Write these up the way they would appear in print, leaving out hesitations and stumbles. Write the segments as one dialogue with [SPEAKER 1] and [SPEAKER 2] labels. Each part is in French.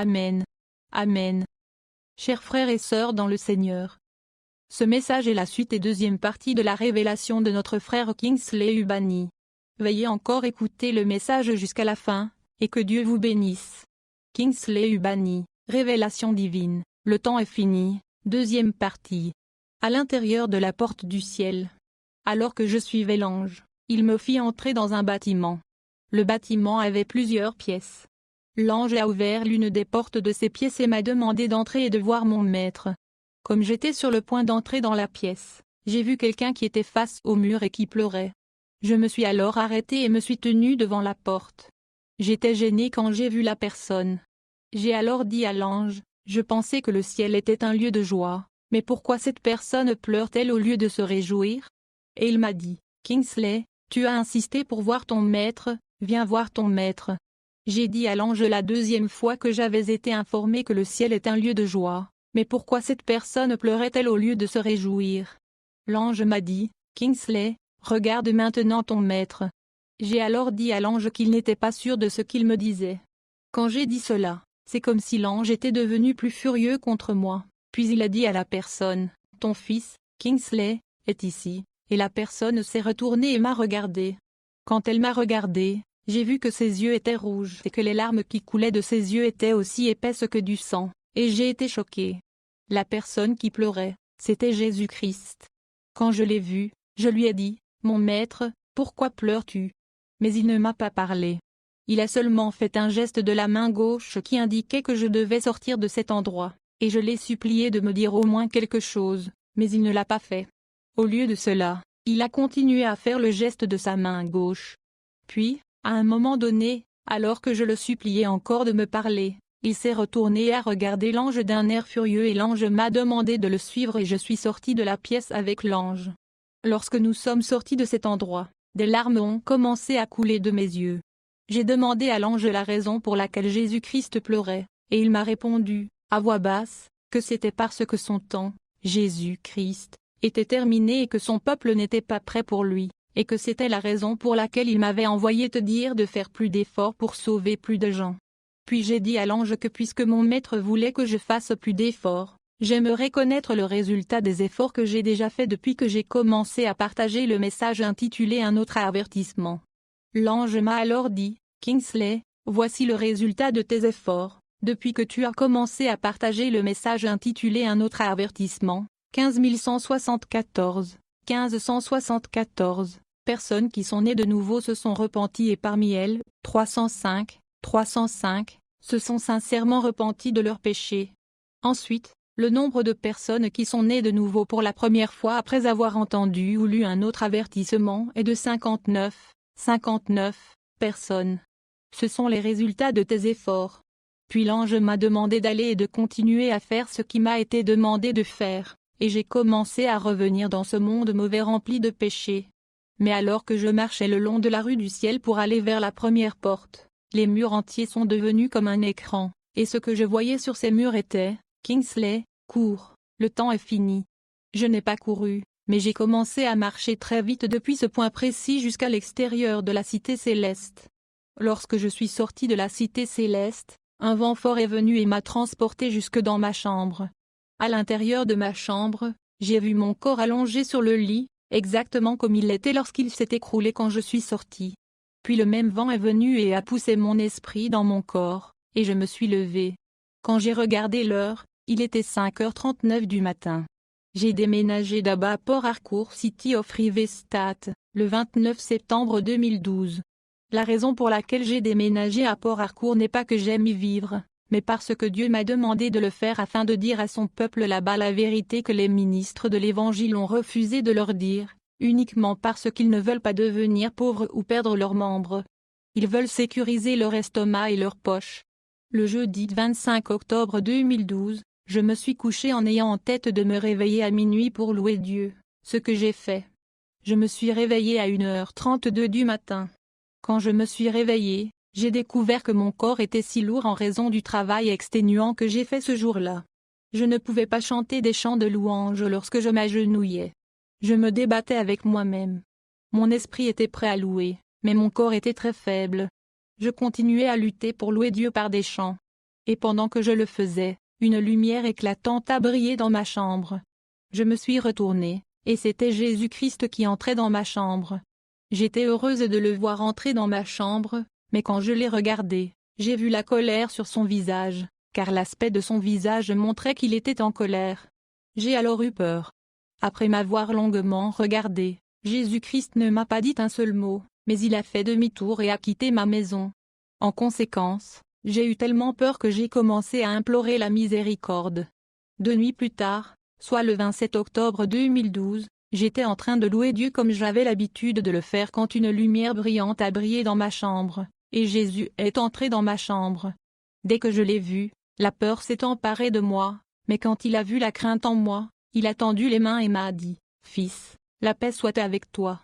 [SPEAKER 1] Amen. Amen. Chers frères et sœurs dans le Seigneur. Ce message est la suite et deuxième partie de la révélation de notre frère Kingsley Ubani. Veuillez encore écouter le message jusqu'à la fin, et que Dieu vous bénisse. Kingsley Ubani, révélation divine, le temps est fini, deuxième partie. À l'intérieur de la porte du ciel. Alors que je suivais l'ange, il me fit entrer dans un bâtiment. Le bâtiment avait plusieurs pièces. L'ange a ouvert l'une des portes de ces pièces et m'a demandé d'entrer et de voir mon maître. Comme j'étais sur le point d'entrer dans la pièce, j'ai vu quelqu'un qui était face au mur et qui pleurait. Je me suis alors arrêté et me suis tenu devant la porte. J'étais gêné quand j'ai vu la personne. J'ai alors dit à l'ange, je pensais que le ciel était un lieu de joie, mais pourquoi cette personne pleure-t-elle au lieu de se réjouir? Et il m'a dit, Kingsley, tu as insisté pour voir ton maître, viens voir ton maître. J'ai dit à l'ange la deuxième fois que j'avais été informé que le ciel est un lieu de joie, mais pourquoi cette personne pleurait-elle au lieu de se réjouir? L'ange m'a dit, Kingsley, regarde maintenant ton maître. J'ai alors dit à l'ange qu'il n'était pas sûr de ce qu'il me disait. Quand j'ai dit cela, c'est comme si l'ange était devenu plus furieux contre moi, puis il a dit à la personne, ton fils, Kingsley, est ici, et la personne s'est retournée et m'a regardé. Quand elle m'a regardé, j'ai vu que ses yeux étaient rouges et que les larmes qui coulaient de ses yeux étaient aussi épaisses que du sang, et j'ai été choqué. La personne qui pleurait, c'était Jésus-Christ. Quand je l'ai vu, je lui ai dit, mon maître, pourquoi pleures-tu? Mais il ne m'a pas parlé. Il a seulement fait un geste de la main gauche qui indiquait que je devais sortir de cet endroit, et je l'ai supplié de me dire au moins quelque chose, mais il ne l'a pas fait. Au lieu de cela, il a continué à faire le geste de sa main gauche. Puis, à un moment donné, alors que je le suppliais encore de me parler, il s'est retourné et a regardé l'ange d'un air furieux et l'ange m'a demandé de le suivre et je suis sorti de la pièce avec l'ange. Lorsque nous sommes sortis de cet endroit, des larmes ont commencé à couler de mes yeux. J'ai demandé à l'ange la raison pour laquelle Jésus-Christ pleurait, et il m'a répondu, à voix basse, que c'était parce que son temps, Jésus-Christ, était terminé et que son peuple n'était pas prêt pour lui, et que c'était la raison pour laquelle il m'avait envoyé te dire de faire plus d'efforts pour sauver plus de gens. Puis j'ai dit à l'ange que puisque mon maître voulait que je fasse plus d'efforts, j'aimerais connaître le résultat des efforts que j'ai déjà faits depuis que j'ai commencé à partager le message intitulé Un autre avertissement. L'ange m'a alors dit, Kingsley, voici le résultat de tes efforts, depuis que tu as commencé à partager le message intitulé Un autre avertissement, 15174, 1574, personnes qui sont nées de nouveau se sont repenties et parmi elles, 305, se sont sincèrement repenties de leurs péchés. Ensuite, le nombre de personnes qui sont nées de nouveau pour la première fois après avoir entendu ou lu un autre avertissement est de 59 personnes. Ce sont les résultats de tes efforts. Puis l'ange m'a demandé d'aller et de continuer à faire ce qui m'a été demandé de faire, et j'ai commencé à revenir dans ce monde mauvais rempli de péchés. Mais alors que je marchais le long de la rue du ciel pour aller vers la première porte, les murs entiers sont devenus comme un écran, et ce que je voyais sur ces murs était, Kingsley, cours, le temps est fini. Je n'ai pas couru, mais j'ai commencé à marcher très vite depuis ce point précis jusqu'à l'extérieur de la cité céleste. Lorsque je suis sorti de la cité céleste, un vent fort est venu et m'a transporté jusque dans ma chambre. À l'intérieur de ma chambre, j'ai vu mon corps allongé sur le lit, exactement comme il l'était lorsqu'il s'est écroulé quand je suis sorti. Puis le même vent est venu et a poussé mon esprit dans mon corps, et je me suis levé. Quand j'ai regardé l'heure, il était 5h39 du matin. J'ai déménagé d'Aba à Port Harcourt City of Rivestate, le 29 septembre 2012. La raison pour laquelle j'ai déménagé à Port Harcourt n'est pas que j'aime y vivre, mais parce que Dieu m'a demandé de le faire afin de dire à son peuple là-bas la vérité que les ministres de l'Évangile ont refusé de leur dire, uniquement parce qu'ils ne veulent pas devenir pauvres ou perdre leurs membres. Ils veulent sécuriser leur estomac et leur poche. Le jeudi 25 octobre 2012, je me suis couché en ayant en tête de me réveiller à minuit pour louer Dieu, ce que j'ai fait. Je me suis réveillé à 1h32 du matin. Quand je me suis réveillé, j'ai découvert que mon corps était si lourd en raison du travail exténuant que j'ai fait ce jour-là. Je ne pouvais pas chanter des chants de louange lorsque je m'agenouillais. Je me débattais avec moi-même. Mon esprit était prêt à louer, mais mon corps était très faible. Je continuais à lutter pour louer Dieu par des chants. Et pendant que je le faisais, une lumière éclatante a brillé dans ma chambre. Je me suis retournée, et c'était Jésus-Christ qui entrait dans ma chambre. J'étais heureuse de le voir entrer dans ma chambre, mais quand je l'ai regardé, j'ai vu la colère sur son visage, car l'aspect de son visage montrait qu'il était en colère. J'ai alors eu peur. Après m'avoir longuement regardé, Jésus-Christ ne m'a pas dit un seul mot, mais il a fait demi-tour et a quitté ma maison. En conséquence, j'ai eu tellement peur que j'ai commencé à implorer la miséricorde. 2 nuits plus tard, soit le 27 octobre 2012, j'étais en train de louer Dieu comme j'avais l'habitude de le faire quand une lumière brillante a brillé dans ma chambre, et Jésus est entré dans ma chambre. Dès que je l'ai vu, la peur s'est emparée de moi, mais quand il a vu la crainte en moi, il a tendu les mains et m'a dit, « Fils, la paix soit avec toi.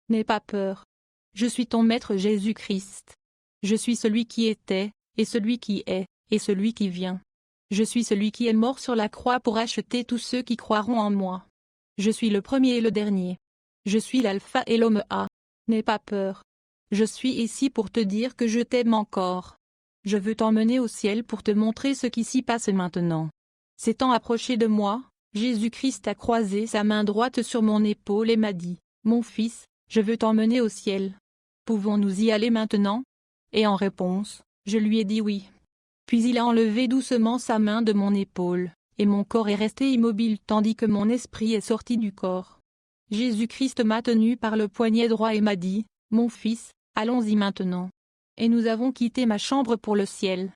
[SPEAKER 1] N'aie pas peur. Je suis ton Maître Jésus-Christ. Je suis celui qui était, et celui qui est, et celui qui vient. Je suis celui qui est mort sur la croix pour acheter tous ceux qui croiront en moi. Je suis le premier et le dernier. Je suis l'alpha et l'oméga. N'aie pas peur. Je suis ici pour te dire que je t'aime encore. Je veux t'emmener au ciel pour te montrer ce qui s'y passe maintenant. » S'étant approché de moi, Jésus-Christ a croisé sa main droite sur mon épaule et m'a dit, « Mon fils, je veux t'emmener au ciel. Pouvons-nous y aller maintenant ?» Et en réponse, je lui ai dit oui. Puis il a enlevé doucement sa main de mon épaule, et mon corps est resté immobile tandis que mon esprit est sorti du corps. Jésus-Christ m'a tenu par le poignet droit et m'a dit, « Mon fils, allons-y maintenant. » Et nous avons quitté ma chambre pour le ciel.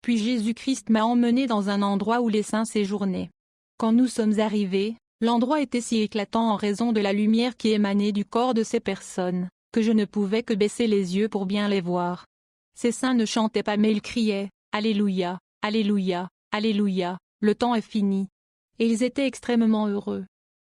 [SPEAKER 1] Puis Jésus-Christ m'a emmené dans un endroit où les saints séjournaient. Quand nous sommes arrivés, l'endroit était si éclatant en raison de la lumière qui émanait du corps de ces personnes, que je ne pouvais que baisser les yeux pour bien les voir. Ces saints ne chantaient pas mais ils criaient, « Alléluia, Alléluia, Alléluia, le temps est fini. » Et ils étaient extrêmement heureux.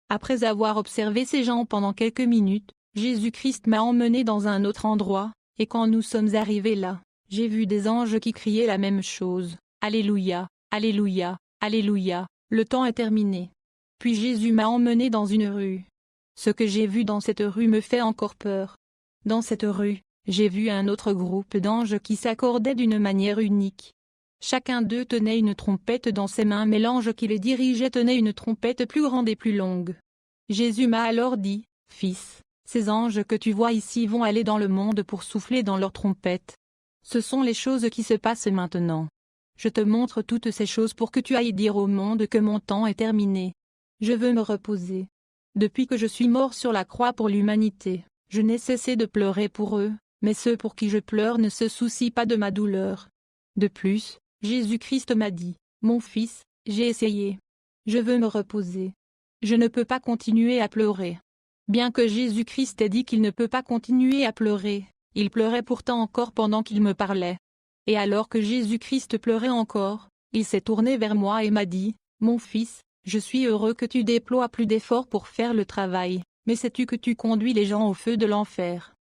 [SPEAKER 1] Après avoir observé ces gens pendant quelques minutes, Jésus-Christ m'a emmené dans un autre endroit, et quand nous sommes arrivés là, j'ai vu des anges qui criaient la même chose, « Alléluia, Alléluia, Alléluia, le temps est terminé. » Puis Jésus m'a emmené dans une rue. Ce que j'ai vu dans cette rue me fait encore peur. Dans cette rue, j'ai vu un autre groupe d'anges qui s'accordaient d'une manière unique. Chacun d'eux tenait une trompette dans ses mains mais l'ange qui les dirigeait tenait une trompette plus grande et plus longue. Jésus m'a alors dit, « Fils, ces anges que tu vois ici vont aller dans le monde pour souffler dans leurs trompettes. Ce sont les choses qui se passent maintenant. Je te montre toutes ces choses pour que tu ailles dire au monde que mon temps est terminé. Je veux me reposer. Depuis que je suis mort sur la croix pour l'humanité, je n'ai cessé de pleurer pour eux, mais ceux pour qui je pleure ne se soucient pas de ma douleur. » De plus, Jésus-Christ m'a dit, « Mon fils, j'ai essayé. Je veux me reposer. Je ne peux pas continuer à pleurer. » Bien que Jésus-Christ ait dit qu'il ne peut pas continuer à pleurer, il pleurait pourtant encore pendant qu'il me parlait. Et alors que Jésus-Christ pleurait encore, il s'est tourné vers moi et m'a dit, « Mon fils, je suis heureux que tu déploies plus d'efforts pour faire le travail, mais sais-tu que tu conduis les gens au feu de l'enfer ?»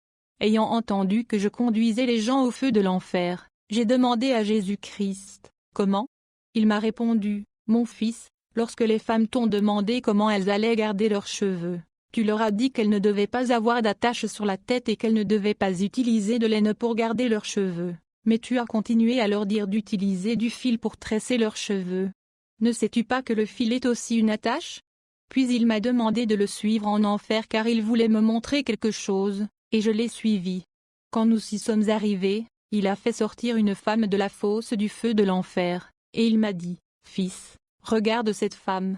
[SPEAKER 1] Ayant entendu que je conduisais les gens au feu de l'enfer, j'ai demandé à Jésus-Christ, « Comment ?» Il m'a répondu, « Mon fils, lorsque les femmes t'ont demandé comment elles allaient garder leurs cheveux, tu leur as dit qu'elles ne devaient pas avoir d'attache sur la tête et qu'elles ne devaient pas utiliser de laine pour garder leurs cheveux, mais tu as continué à leur dire d'utiliser du fil pour tresser leurs cheveux. Ne sais-tu pas que le fil est aussi une attache ?» Puis il m'a demandé de le suivre en enfer car il voulait me montrer quelque chose, et je l'ai suivi. Quand nous y sommes arrivés, il a fait sortir une femme de la fosse du feu de l'enfer, et il m'a dit, « Fils, regarde cette femme.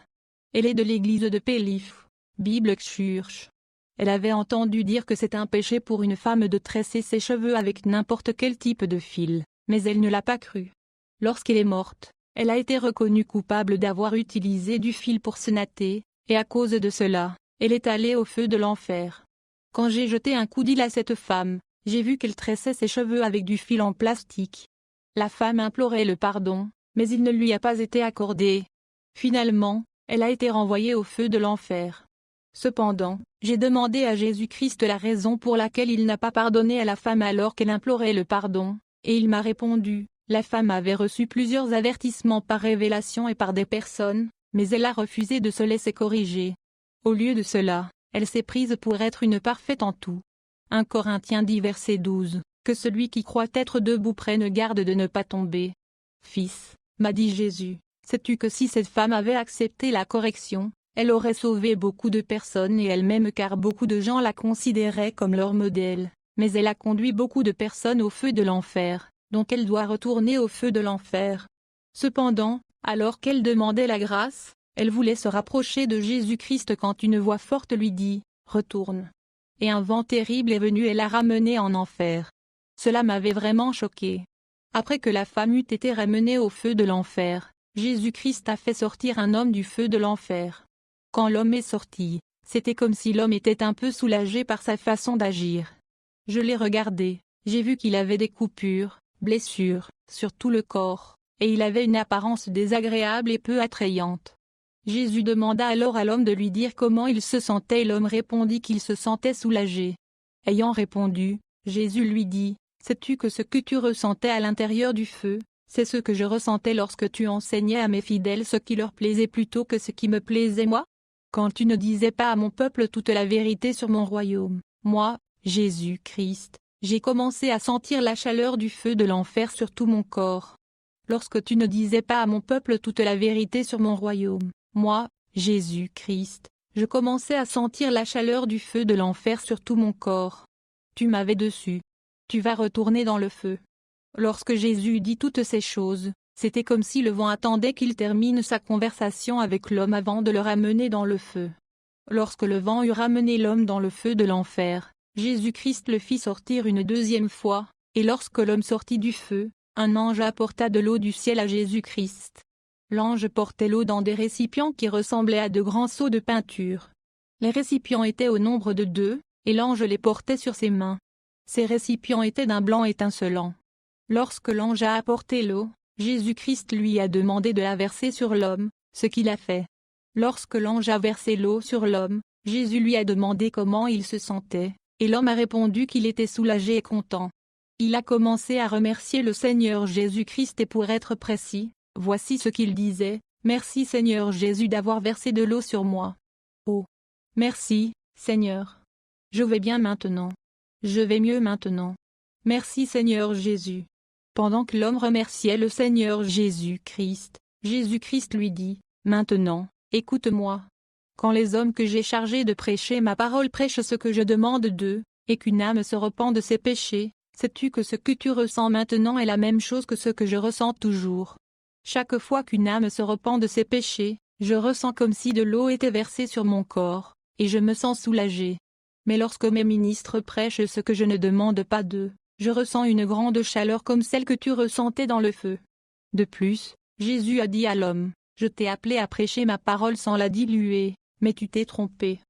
[SPEAKER 1] Elle est de l'église de Pélif, Bible Church. » Elle avait entendu dire que c'est un péché pour une femme de tresser ses cheveux avec n'importe quel type de fil, mais elle ne l'a pas cru. Lorsqu'elle est morte, elle a été reconnue coupable d'avoir utilisé du fil pour se natter, et à cause de cela, elle est allée au feu de l'enfer. Quand j'ai jeté un coup d'œil à cette femme, j'ai vu qu'elle tressait ses cheveux avec du fil en plastique. La femme implorait le pardon, mais il ne lui a pas été accordé. Finalement, elle a été renvoyée au feu de l'enfer. Cependant, j'ai demandé à Jésus-Christ la raison pour laquelle il n'a pas pardonné à la femme alors qu'elle implorait le pardon, et il m'a répondu, la femme avait reçu plusieurs avertissements par révélation et par des personnes, mais elle a refusé de se laisser corriger. Au lieu de cela, elle s'est prise pour être une parfaite en tout. 1 Corinthiens 10 verset 12, que celui qui croit être debout prenne garde de ne pas tomber. Fils, m'a dit Jésus, sais-tu que si cette femme avait accepté la correction, elle aurait sauvé beaucoup de personnes et elle-même car beaucoup de gens la considéraient comme leur modèle, mais elle a conduit beaucoup de personnes au feu de l'enfer, donc elle doit retourner au feu de l'enfer. Cependant, alors qu'elle demandait la grâce, elle voulait se rapprocher de Jésus-Christ quand une voix forte lui dit « Retourne ». Et un vent terrible est venu et l'a ramenée en enfer. Cela m'avait vraiment choqué. Après que la femme eut été ramenée au feu de l'enfer, Jésus-Christ a fait sortir un homme du feu de l'enfer. Quand l'homme est sorti, c'était comme si l'homme était un peu soulagé par sa façon d'agir. Je l'ai regardé, j'ai vu qu'il avait des coupures, blessures, sur tout le corps, et il avait une apparence désagréable et peu attrayante. Jésus demanda alors à l'homme de lui dire comment il se sentait et l'homme répondit qu'il se sentait soulagé. Ayant répondu, Jésus lui dit, « Sais-tu que ce que tu ressentais à l'intérieur du feu, c'est ce que je ressentais lorsque tu enseignais à mes fidèles ce qui leur plaisait plutôt que ce qui me plaisait moi? Quand tu ne disais pas à mon peuple toute la vérité sur mon royaume, moi, Jésus-Christ, j'ai commencé à sentir la chaleur du feu de l'enfer sur tout mon corps. Lorsque tu ne disais pas à mon peuple toute la vérité sur mon royaume, moi, Jésus-Christ, je commençais à sentir la chaleur du feu de l'enfer sur tout mon corps. Tu m'avais dessus. Tu vas retourner dans le feu. » Lorsque Jésus dit toutes ces choses, c'était comme si le vent attendait qu'il termine sa conversation avec l'homme avant de le ramener dans le feu. Lorsque le vent eut ramené l'homme dans le feu de l'enfer, Jésus-Christ le fit sortir une deuxième fois, et lorsque l'homme sortit du feu, un ange apporta de l'eau du ciel à Jésus-Christ. L'ange portait l'eau dans des récipients qui ressemblaient à de grands seaux de peinture. Les récipients étaient au nombre de 2, et l'ange les portait sur ses mains. Ces récipients étaient d'un blanc étincelant. Lorsque l'ange a apporté l'eau, Jésus-Christ lui a demandé de la verser sur l'homme, ce qu'il a fait. Lorsque l'ange a versé l'eau sur l'homme, Jésus lui a demandé comment il se sentait, et l'homme a répondu qu'il était soulagé et content. Il a commencé à remercier le Seigneur Jésus-Christ et pour être précis, voici ce qu'il disait, « Merci Seigneur Jésus d'avoir versé de l'eau sur moi. Oh! Merci, Seigneur. Je vais bien maintenant. Je vais mieux maintenant. Merci Seigneur Jésus. » Pendant que l'homme remerciait le Seigneur Jésus-Christ, Jésus-Christ lui dit, « Maintenant, écoute-moi. Quand les hommes que j'ai chargés de prêcher ma parole prêchent ce que je demande d'eux, et qu'une âme se repent de ses péchés, sais-tu que ce que tu ressens maintenant est la même chose que ce que je ressens toujours? Chaque fois qu'une âme se repent de ses péchés, je ressens comme si de l'eau était versée sur mon corps, et je me sens soulagé. Mais lorsque mes ministres prêchent ce que je ne demande pas d'eux, je ressens une grande chaleur comme celle que tu ressentais dans le feu. » De plus, Jésus a dit à l'homme, « Je t'ai appelé à prêcher ma parole sans la diluer, mais tu t'es trompé.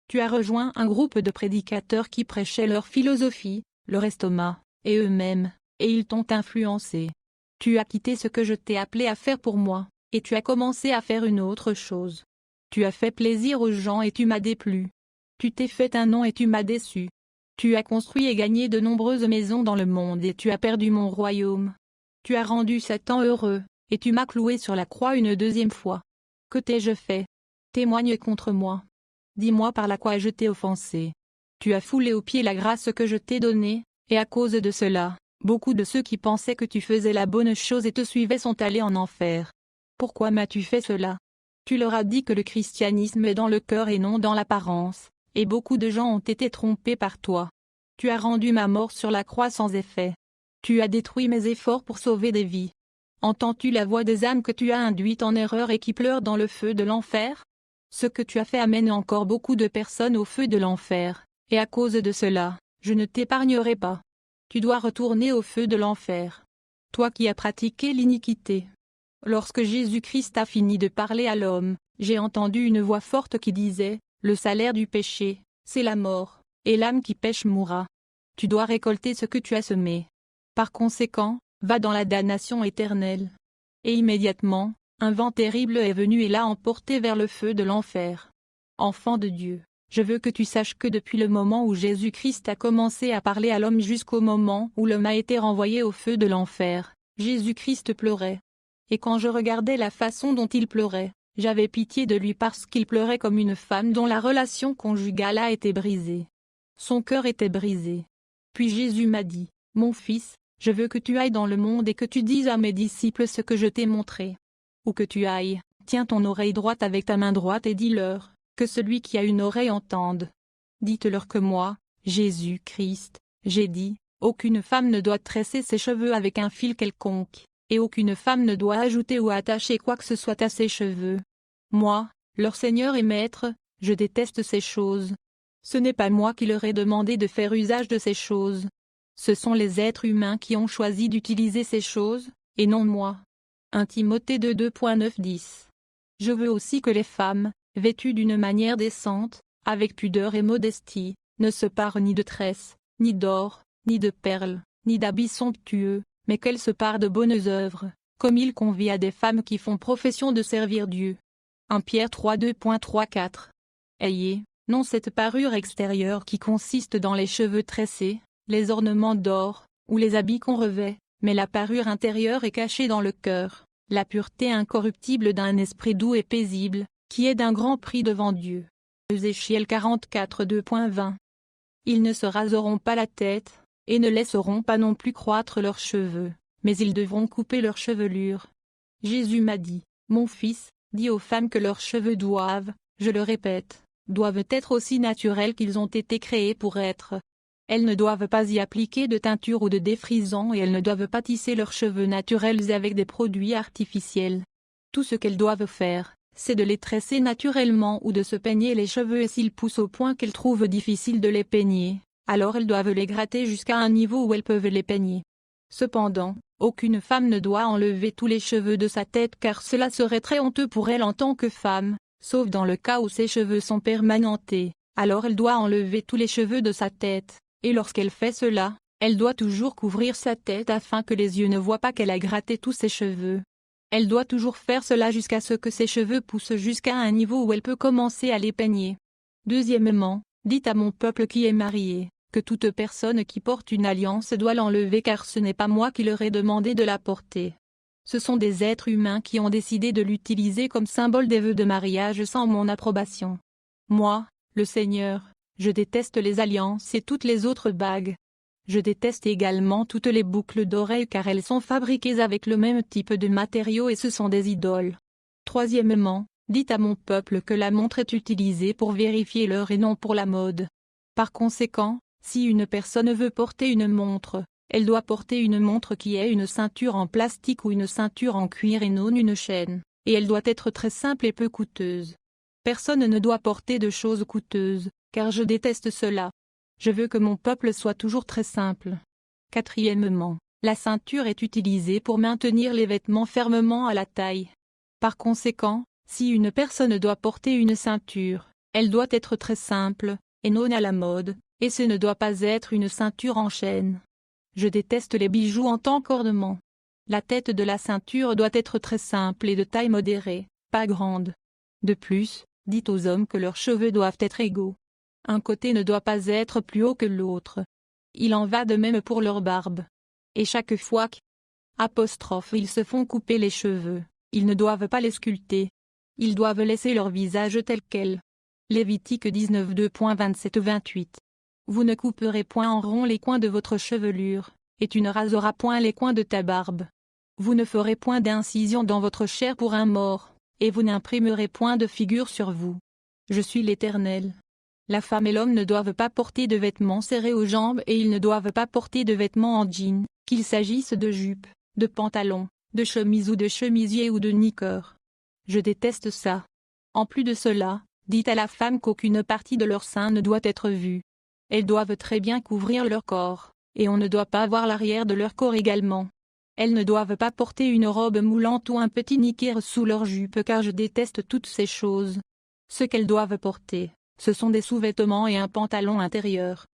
[SPEAKER 1] Tu as rejoint un groupe de prédicateurs qui prêchaient leur philosophie, leur estomac, et eux-mêmes, et ils t'ont influencé. Tu as quitté ce que je t'ai appelé à faire pour moi, et tu as commencé à faire une autre chose. Tu as fait plaisir aux gens et tu m'as déplu. Tu t'es fait un nom et tu m'as déçu. Tu as construit et gagné de nombreuses maisons dans le monde et tu as perdu mon royaume. Tu as rendu Satan heureux, et tu m'as cloué sur la croix une deuxième fois. Que t'ai-je fait? Témoigne contre moi. Dis-moi par la quoi je t'ai offensé. Tu as foulé aux pieds la grâce que je t'ai donnée, et à cause de cela, beaucoup de ceux qui pensaient que tu faisais la bonne chose et te suivaient sont allés en enfer. Pourquoi m'as-tu fait cela? Tu leur as dit que le christianisme est dans le cœur et non dans l'apparence, et beaucoup de gens ont été trompés par toi. Tu as rendu ma mort sur la croix sans effet. Tu as détruit mes efforts pour sauver des vies. Entends-tu la voix des âmes que tu as induites en erreur et qui pleurent dans le feu de l'enfer? Ce que tu as fait amène encore beaucoup de personnes au feu de l'enfer, et à cause de cela, je ne t'épargnerai pas. Tu dois retourner au feu de l'enfer. Toi qui as pratiqué l'iniquité. Lorsque Jésus-Christ a fini de parler à l'homme, j'ai entendu une voix forte qui disait, « Le salaire du péché, c'est la mort, et l'âme qui pêche mourra. Tu dois récolter ce que tu as semé. Par conséquent, va dans la damnation éternelle. » Et immédiatement, un vent terrible est venu et l'a emporté vers le feu de l'enfer. Enfant de Dieu, je veux que tu saches que depuis le moment où Jésus-Christ a commencé à parler à l'homme jusqu'au moment où l'homme a été renvoyé au feu de l'enfer, Jésus-Christ pleurait. Et quand je regardais la façon dont il pleurait, j'avais pitié de lui parce qu'il pleurait comme une femme dont la relation conjugale a été brisée. Son cœur était brisé. Puis Jésus m'a dit, « Mon fils, Je veux que tu ailles dans le monde et que tu dises à mes disciples ce que je t'ai montré. Où que tu ailles, tiens ton oreille droite avec ta main droite et dis-leur, que celui qui a une oreille entende. Dites-leur que moi, Jésus-Christ, j'ai dit, aucune femme ne doit tresser ses cheveux avec un fil quelconque, et aucune femme ne doit ajouter ou attacher quoi que ce soit à ses cheveux. Moi, leur Seigneur et Maître, je déteste ces choses. Ce n'est pas moi qui leur ai demandé de faire usage de ces choses. Ce sont les êtres humains qui ont choisi d'utiliser ces choses, et non moi. 1 Timothée 2:9-10. Je veux aussi que les femmes, vêtues d'une manière décente, avec pudeur et modestie, ne se parent ni de tresses, ni d'or, ni de perles, ni d'habits somptueux, mais qu'elles se parent de bonnes œuvres, comme il convient à des femmes qui font profession de servir Dieu. 1 Pierre 3:2-3-4. Ayez, non cette parure extérieure qui consiste dans les cheveux tressés, les ornements d'or, ou les habits qu'on revêt, mais la parure intérieure est cachée dans le cœur, la pureté incorruptible d'un esprit doux et paisible, qui est d'un grand prix devant Dieu. Ézéchiel 44:2-20. Ils ne se raseront pas la tête, et ne laisseront pas non plus croître leurs cheveux, mais ils devront couper leurs chevelures. Jésus m'a dit, mon fils, dis aux femmes que leurs cheveux doivent, je le répète, doivent être aussi naturels qu'ils ont été créés pour être. Elles ne doivent pas y appliquer de teinture ou de défrisant et elles ne doivent pas tisser leurs cheveux naturels avec des produits artificiels. Tout ce qu'elles doivent faire, c'est de les tresser naturellement ou de se peigner les cheveux et s'ils poussent au point qu'elles trouvent difficile de les peigner, alors elles doivent les gratter jusqu'à un niveau où elles peuvent les peigner. Cependant, aucune femme ne doit enlever tous les cheveux de sa tête car cela serait très honteux pour elle en tant que femme, sauf dans le cas où ses cheveux sont permanentés, alors elle doit enlever tous les cheveux de sa tête, et lorsqu'elle fait cela, elle doit toujours couvrir sa tête afin que les yeux ne voient pas qu'elle a gratté tous ses cheveux. Elle doit toujours faire cela jusqu'à ce que ses cheveux poussent jusqu'à un niveau où elle peut commencer à les peigner. Deuxièmement, dites à mon peuple qui est marié, que toute personne qui porte une alliance doit l'enlever car ce n'est pas moi qui leur ai demandé de la porter. Ce sont des êtres humains qui ont décidé de l'utiliser comme symbole des vœux de mariage sans mon approbation. Moi, le Seigneur, je déteste les alliances et toutes les autres bagues. Je déteste également toutes les boucles d'oreilles car elles sont fabriquées avec le même type de matériaux et ce sont des idoles. Troisièmement, dites à mon peuple que la montre est utilisée pour vérifier l'heure et non pour la mode. Par conséquent, si une personne veut porter une montre, elle doit porter une montre qui ait une ceinture en plastique ou une ceinture en cuir et non une chaîne, et elle doit être très simple et peu coûteuse. Personne ne doit porter de choses coûteuses, car je déteste cela. Je veux que mon peuple soit toujours très simple. Quatrièmement, la ceinture est utilisée pour maintenir les vêtements fermement à la taille. Par conséquent, si une personne doit porter une ceinture, elle doit être très simple, et non à la mode, et ce ne doit pas être une ceinture en chaîne. Je déteste les bijoux en tant qu'ornement. La tête de la ceinture doit être très simple et de taille modérée, pas grande. De plus, dites aux hommes que leurs cheveux doivent être égaux. Un côté ne doit pas être plus haut que l'autre. Il en va de même pour leur barbe. Et chaque fois qu'ils se font couper les cheveux, ils ne doivent pas les sculpter. Ils doivent laisser leur visage tel quel. Lévitique 19:2.27-28. Vous ne couperez point en rond les coins de votre chevelure, et tu ne raseras point les coins de ta barbe. Vous ne ferez point d'incision dans votre chair pour un mort, et vous n'imprimerez point de figure sur vous. Je suis l'Éternel. La femme et l'homme ne doivent pas porter de vêtements serrés aux jambes et ils ne doivent pas porter de vêtements en jean, qu'il s'agisse de jupes, de pantalons, de chemises ou de chemisiers ou de knickers. Je déteste ça. En plus de cela, dites à la femme qu'aucune partie de leur sein ne doit être vue. Elles doivent très bien couvrir leur corps, et on ne doit pas voir l'arrière de leur corps également. Elles ne doivent pas porter une robe moulante ou un petit knicker sous leur jupe car je déteste toutes ces choses. Ce qu'elles doivent porter, ce sont des sous-vêtements et un pantalon intérieur.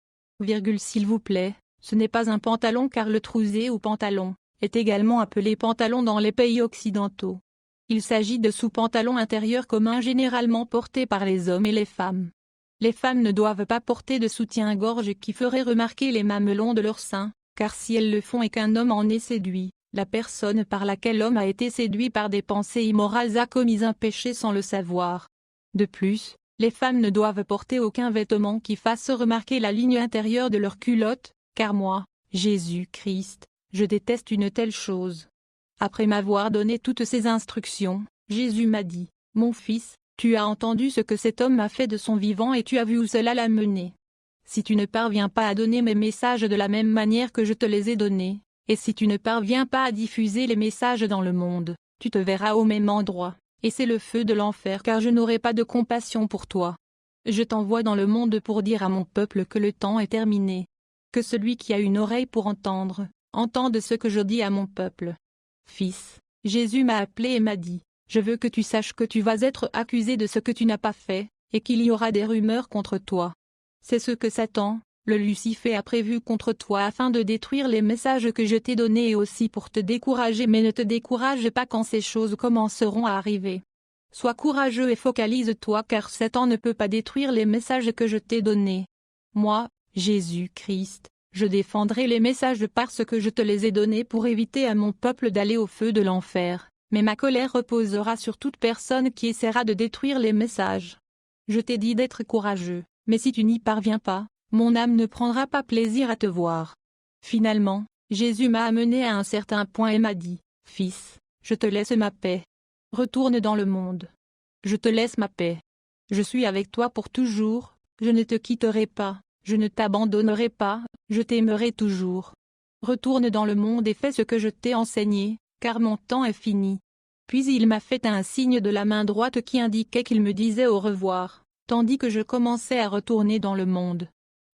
[SPEAKER 1] S'il vous plaît, ce n'est pas un pantalon car le trouser ou pantalon est également appelé pantalon dans les pays occidentaux. Il s'agit de sous-pantalons intérieurs communs généralement portés par les hommes et les femmes. Les femmes ne doivent pas porter de soutien-gorge qui ferait remarquer les mamelons de leurs seins, car si elles le font et qu'un homme en est séduit, la personne par laquelle l'homme a été séduit par des pensées immorales a commis un péché sans le savoir. De plus, les femmes ne doivent porter aucun vêtement qui fasse remarquer la ligne intérieure de leur culotte, car moi, Jésus-Christ, Je déteste une telle chose. Après m'avoir donné toutes ces instructions, Jésus m'a dit, « Mon fils, tu as entendu ce que cet homme a fait de son vivant et tu as vu où cela l'a mené. Si tu ne parviens pas à donner mes messages de la même manière que je te les ai donnés, et si tu ne parviens pas à diffuser les messages dans le monde, tu te verras au même endroit, et c'est le feu de l'enfer car je n'aurai pas de compassion pour toi. Je t'envoie dans le monde pour dire à mon peuple que le temps est terminé. Que celui qui a une oreille pour entendre, entende ce que je dis à mon peuple. » Fils, Jésus m'a appelé et m'a dit, « Je veux que tu saches que tu vas être accusé de ce que tu n'as pas fait, et qu'il y aura des rumeurs contre toi. C'est ce que Satan, le Lucifer a prévu contre toi afin de détruire les messages que je t'ai donnés et aussi pour te décourager, mais ne te décourage pas quand ces choses commenceront à arriver. Sois courageux et focalise-toi car Satan ne peut pas détruire les messages que je t'ai donnés. Moi, Jésus-Christ, je défendrai les messages parce que je te les ai donnés pour éviter à mon peuple d'aller au feu de l'enfer, mais ma colère reposera sur toute personne qui essaiera de détruire les messages. Je t'ai dit d'être courageux, mais si tu n'y parviens pas, mon âme ne prendra pas plaisir à te voir. » Finalement, Jésus m'a amené à un certain point et m'a dit, « Fils, je te laisse ma paix. Retourne dans le monde. Je te laisse ma paix. Je suis avec toi pour toujours, je ne te quitterai pas, je ne t'abandonnerai pas, je t'aimerai toujours. Retourne dans le monde et fais ce que je t'ai enseigné, car mon temps est fini. » Puis il m'a fait un signe de la main droite qui indiquait qu'il me disait au revoir, tandis que je commençais à retourner dans le monde.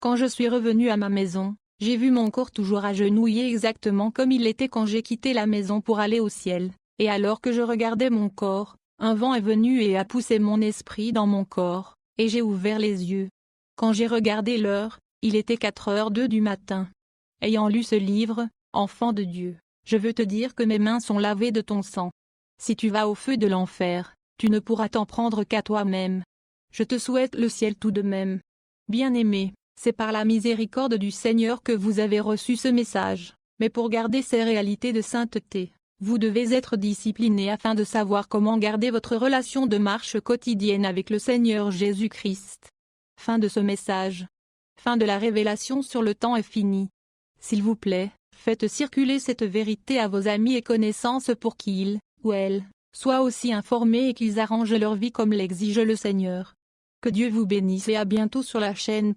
[SPEAKER 1] Quand je suis revenu à ma maison, j'ai vu mon corps toujours agenouillé exactement comme il était quand j'ai quitté la maison pour aller au ciel, et alors que je regardais mon corps, un vent est venu et a poussé mon esprit dans mon corps, et j'ai ouvert les yeux. Quand j'ai regardé l'heure, il était 4h02 du matin. Ayant lu ce livre, enfant de Dieu, je veux te dire que mes mains sont lavées de ton sang. Si tu vas au feu de l'enfer, tu ne pourras t'en prendre qu'à toi-même. Je te souhaite le ciel tout de même. Bien-aimé, c'est par la miséricorde du Seigneur que vous avez reçu ce message, mais pour garder ces réalités de sainteté, vous devez être discipliné afin de savoir comment garder votre relation de marche quotidienne avec le Seigneur Jésus-Christ. Fin de ce message. Fin de la révélation sur le temps est finie. S'il vous plaît, faites circuler cette vérité à vos amis et connaissances pour qu'ils, ou elles, soient aussi informés et qu'ils arrangent leur vie comme l'exige le Seigneur. Que Dieu vous bénisse et à bientôt sur la chaîne.